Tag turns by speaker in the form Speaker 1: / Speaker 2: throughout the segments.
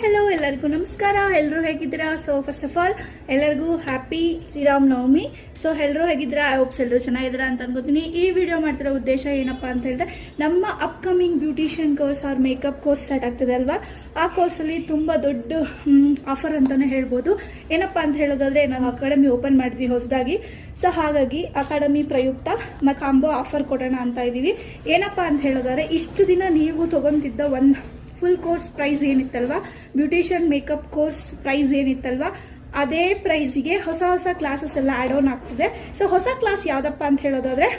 Speaker 1: Hello ಎಲ್ಲರಿಗೂ ನಮಸ್ಕಾರ. ಎಲ್ಲರೂ ಹೇಗಿದ್ದೀರಾ? ಸೊ ಫಸ್ಟ್ ಆಫ್ ಆಲ್ ಎಲ್ಲರಿಗೂ ಹ್ಯಾಪಿ ಶ್ರೀರಾಮ್ ನವಮಿ. ಸೊ ಎಲ್ಲರೂ ಹೇಗಿದ್ದೀರಾ? ಐ ಹೋಪ್ಸ್ ಎಲ್ಲರೂ ಚೆನ್ನಾಗಿದ್ದೀರಾ ಅಂತ ಅನ್ಕೋತೀನಿ. ಈ ವಿಡಿಯೋ ಮಾಡ್ತಿರೋ ಉದ್ದೇಶ ಏನಪ್ಪಾ ಅಂತ ಹೇಳಿದ್ರೆ, ನಮ್ಮ upcoming beautician course or makeup course start ಆಗ್ತದೆ ಅಲ್ವಾ, ಆ ಕೋರ್ಸಲ್ಲಿ ತುಂಬ ದೊಡ್ಡ ಆಫರ್ ಅಂತಾನೆ ಹೇಳ್ಬೋದು. ಏನಪ್ಪಾ ಅಂತ ಹೇಳೋದಾದ್ರೆ, ನಾವು ಅಕಾಡೆಮಿ ಓಪನ್ ಮಾಡಿದ್ವಿ ಹೊಸದಾಗಿ. ಸೊ ಹಾಗಾಗಿ ಅಕಾಡೆಮಿ ಪ್ರಯುಕ್ತ ಕಾಂಬೋ ಆಫರ್ ಕೊಡೋಣ ಅಂತ ಇದ್ದೀವಿ. ಏನಪ್ಪಾ ಅಂತ ಹೇಳೋದಾದ್ರೆ, ಇಷ್ಟು ದಿನ ನೀವು ತಗೊಂತಿದ್ದ ಒಂದು ಫುಲ್ ಕೋರ್ಸ್ ಪ್ರೈಸ್ ಏನಿತ್ತಲ್ವಾ, ಬ್ಯೂಟಿಷಿಯನ್ ಮೇಕಪ್ ಕೋರ್ಸ್ ಪ್ರೈಸ್ ಏನಿತ್ತಲ್ವಾ, ಅದೇ ಪ್ರೈಸಿಗೆ ಹೊಸ ಹೊಸ ಕ್ಲಾಸಸ್ ಎಲ್ಲ ಆಡ್ ಆನ್ ಆಗ್ತಿದೆ. ಸೊ ಹೊಸ ಕ್ಲಾಸ್ ಯಾವ್ದಪ್ಪ ಅಂತ ಹೇಳೋದಾದ್ರೆ,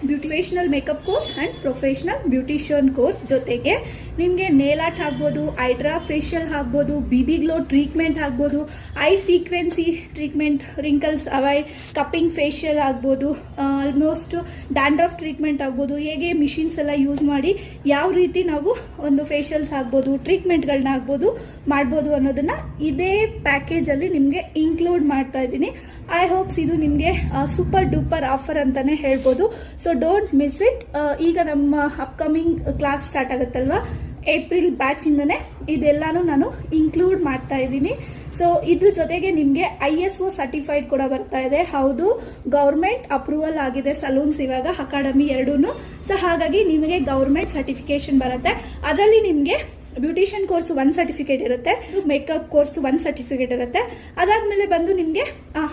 Speaker 1: beauty professional makeup course and professional beautician course ಜೊತೆಗೆ ನಿಮಗೆ ನೇಲ್ ಆರ್ಟ್ ಆಗ್ಬೋದು, ಐಡ್ರಾ ಫೇಶಿಯಲ್ ಆಗ್ಬೋದು, BB ಗ್ಲೋ ಟ್ರೀಟ್ಮೆಂಟ್ ಆಗ್ಬೋದು, high frequency treatment, wrinkles avoid, cupping facial ಆಗ್ಬೋದು, ಆಲ್ಮೋಸ್ಟ್ ಡ್ಯಾಂಡ್ರಫ್ ಟ್ರೀಟ್ಮೆಂಟ್ ಆಗ್ಬೋದು, ಹೇಗೆ ಮಿಷಿನ್ಸ್ ಎಲ್ಲ ಯೂಸ್ ಮಾಡಿ ಯಾವ ರೀತಿ ನಾವು ಒಂದು ಫೇಶಿಯಲ್ಸ್ ಆಗ್ಬೋದು, ಟ್ರೀಟ್ಮೆಂಟ್ಗಳನ್ನ ಆಗ್ಬೋದು ಮಾಡ್ಬೋದು ಅನ್ನೋದನ್ನ ಇದೇ ಪ್ಯಾಕೇಜಲ್ಲಿ ನಿಮಗೆ ಇನ್ಕ್ಲೂಡ್ ಮಾಡ್ತಾ ಇದ್ದೀನಿ. ಐ ಹೋಪ್ಸ್ ಇದು ನಿಮಗೆ ಸೂಪರ್ ಡೂಪರ್ ಆಫರ್ ಅಂತಾನೆ ಹೇಳ್ಬೋದು. So don't miss it. ಈಗ ನಮ್ಮ ಅಪ್ಕಮಿಂಗ್ ಕ್ಲಾಸ್ ಸ್ಟಾರ್ಟ್ ಆಗುತ್ತಲ್ವಾ, ಏಪ್ರಿಲ್ ಬ್ಯಾಚಿಂದನೇ ಇದೆಲ್ಲಾನು ನಾನು ಇನ್ಕ್ಲೂಡ್ ಮಾಡ್ತಾ ಇದ್ದೀನಿ. ಸೊ ಇದ್ರ ಜೊತೆಗೆ ನಿಮಗೆ ISO ಸರ್ಟಿಫೈಡ್ ಕೂಡ ಬರ್ತಾ ಇದೆ. ಹೌದು, ಗೌರ್ಮೆಂಟ್ ಅಪ್ರೂವಲ್ ಆಗಿದೆ ಸಲೂನ್ಸ್ ಇವಾಗ ಅಕಾಡೆಮಿ ಎರಡೂ. ಸೊ ಹಾಗಾಗಿ ನಿಮಗೆ ಗೌರ್ಮೆಂಟ್ ಸರ್ಟಿಫಿಕೇಶನ್ ಬರುತ್ತೆ. ಅದರಲ್ಲಿ ನಿಮಗೆ ಬ್ಯೂಟಿಷಿಯನ್ ಕೋರ್ಸ್ 1 ಸರ್ಟಿಫಿಕೇಟ್ ಇರುತ್ತೆ, ಮೇಕಪ್ ಕೋರ್ಸ್ 1 ಸರ್ಟಿಫಿಕೇಟ್ ಇರುತ್ತೆ. ಅದಾದ್ಮೇಲೆ ಬಂದು ನಿಮಗೆ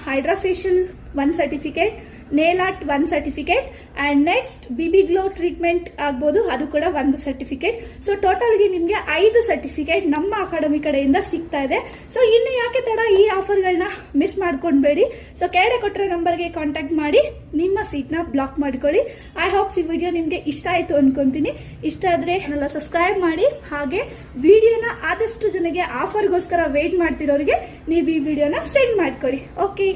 Speaker 1: hydra facial 1 certificate, nail art 1 certificate and next BB glow treatment ಆಗ್ಬೋದು, ಅದು ಕೂಡ 1 ಸರ್ಟಿಫಿಕೇಟ್. ಸೊ ಟೋಟಲ್ಗೆ ನಿಮಗೆ 5 ಸರ್ಟಿಫಿಕೇಟ್ ನಮ್ಮ ಅಕಾಡೆಮಿ ಕಡೆಯಿಂದ ಸಿಗ್ತಾ ಇದೆ. ಸೊ ಇನ್ನು ಯಾಕೆ ತಡ, ಈ ಆಫರ್ಗಳನ್ನ ಮಿಸ್ ಮಾಡ್ಕೊಂಡ್ಬೇಡಿ. ಸೊ ಕೆಳಗೆ ಕೊಟ್ಟರೆ ನಂಬರ್ಗೆ ಕಾಂಟ್ಯಾಕ್ಟ್ ಮಾಡಿ ನಿಮ್ಮ ಸೀಟ್ನ ಬ್ಲಾಕ್ ಮಾಡ್ಕೊಳ್ಳಿ. ಐ ಹೋಪ್ಸ್ ಈ ವಿಡಿಯೋ ನಿಮಗೆ ಇಷ್ಟ ಆಯ್ತು ಅನ್ಕೊಂತೀನಿ. ಇಷ್ಟ ಆದ್ರೆ ಎಲ್ಲ ಸಬ್ಸ್ಕ್ರೈಬ್ ಮಾಡಿ, ಹಾಗೆ ವಿಡಿಯೋನ ಆದಷ್ಟು ಜನಗೆ ಆಫರ್ಗೋಸ್ಕರ ವೇಟ್ ಮಾಡ್ತಿರೋರಿಗೆ ನೀವು ಈ ವಿಡಿಯೋನ ಸೆಂಡ್ ಮಾಡ್ಕೊಳ್ಳಿ. ಓಕೆ.